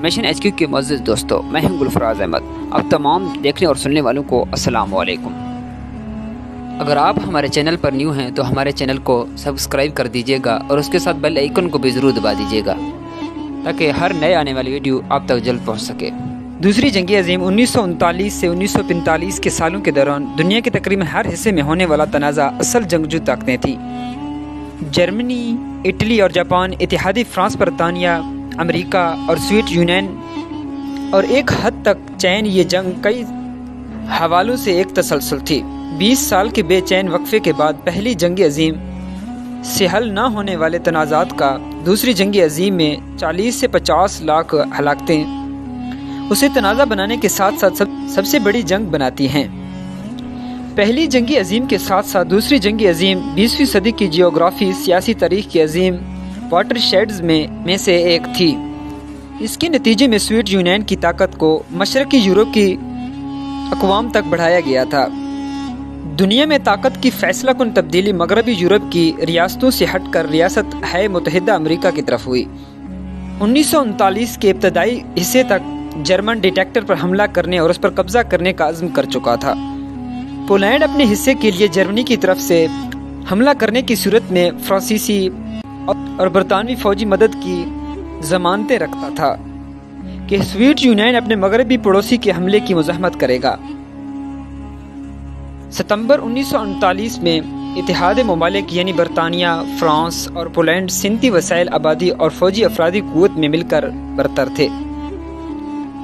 Information HQ کے معزز دوستو، میں ہوں گلفراز احمد۔ اب تمام دیکھنے اور سننے والوں کو السلام علیکم۔ اگر آپ ہمارے چینل پر نیو ہیں تو ہمارے چینل کو سبسکرائب کر دیجیے گا اور اس کے ساتھ بیل آئیکن کو بھی ضرور دبا دیجیے گا تاکہ ہر نئے آنے والی ویڈیو آپ تک جلد پہنچ سکے۔ دوسری جنگ عظیم 1939 سے 1945 کے سالوں کے دوران دنیا کے تقریباً ہر حصے میں ہونے والا تنازع اصل جنگجو طاقتیں تھیں۔ جرمنی، اٹلی اور جاپان، اتحادی فرانس، برطانیہ، امریکہ اور سوویت یونین اور ایک حد تک چین۔ یہ جنگ کئی حوالوں سے ایک تسلسل تھی۔ 20 سال کے بے چین وقفے کے بعد پہلی جنگ عظیم سے حل نہ ہونے والے تنازعات کا دوسری جنگ عظیم میں 40 سے 50 لاکھ ہلاکتیں اسے تنازع بنانے کے ساتھ ساتھ سب سے بڑی جنگ بناتی ہیں۔ پہلی جنگ عظیم کے ساتھ ساتھ دوسری جنگ عظیم 20ویں صدی کی جیوگرافی سیاسی تاریخ کی عظیم واٹر شیڈز میں سے ایک تھی۔ اس کے نتیجے میں سوویت یونین کی طاقت کو مشرقی یورپ کی اقوام تک بڑھایا گیا تھا۔ دنیا میں طاقت کی فیصلہ کن تبدیلی مغربی یورپ کی ریاستوں سے ہٹ کر ریاست متحدہ امریکہ کی طرف ہوئی۔ 1939 کے ابتدائی حصے تک جرمن ڈکٹیٹر پر حملہ کرنے اور اس پر قبضہ کرنے کا عزم کر چکا تھا۔ پولینڈ اپنے حصے کے لیے جرمنی کی طرف سے حملہ کرنے کی صورت میں فرانسیسی اور برطانوی فوجی مدد کی ضمانتیں رکھتا تھا کہ سوویت یونین اپنے مغربی پڑوسی کے حملے کی مزاحمت کرے گا۔ ستمبر 1939 میں اتحاد ممالک یعنی برطانیہ، فرانس اور پولینڈ صنعتی وسائل، آبادی اور فوجی افرادی قوت میں مل کر برتر تھے،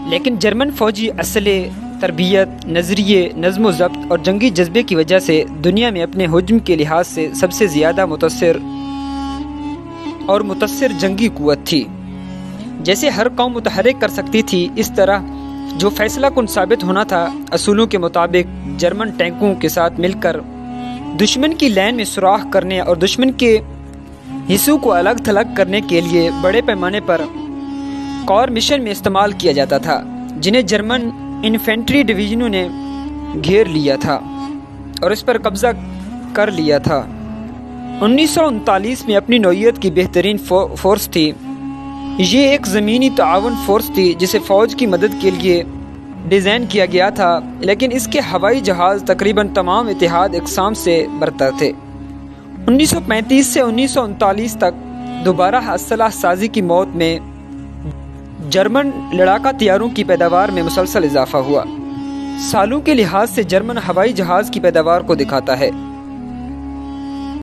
لیکن جرمن فوجی اسلحے، تربیت، نظریے، نظم و ضبط اور جنگی جذبے کی وجہ سے دنیا میں اپنے حجم کے لحاظ سے سب سے زیادہ متاثر جنگی قوت تھی۔ جیسے ہر قوم متحرک کر سکتی تھی، اس طرح جو فیصلہ کن ثابت ہونا تھا، اصولوں کے مطابق جرمن ٹینکوں کے ساتھ مل کر دشمن کی لائن میں سوراخ کرنے اور دشمن کے حصوں کو الگ تھلگ کرنے کے لیے بڑے پیمانے پر کور مشن میں استعمال کیا جاتا تھا، جنہیں جرمن انفینٹری ڈویژنوں نے گھیر لیا تھا اور اس پر قبضہ کر لیا تھا۔ 1939 میں اپنی نوعیت کی بہترین فورس تھی۔ یہ ایک زمینی تعاون فورس تھی جسے فوج کی مدد کے لیے ڈیزائن کیا گیا تھا، لیکن اس کے ہوائی جہاز تقریباً تمام اتحاد اقسام سے برتر تھے۔ 1935 سے 1939 تک دوبارہ اسلحہ سازی کی موت میں جرمن لڑاکا طیاروں کی پیداوار میں مسلسل اضافہ ہوا۔ سالوں کے لحاظ سے جرمن ہوائی جہاز کی پیداوار کو دکھاتا ہے۔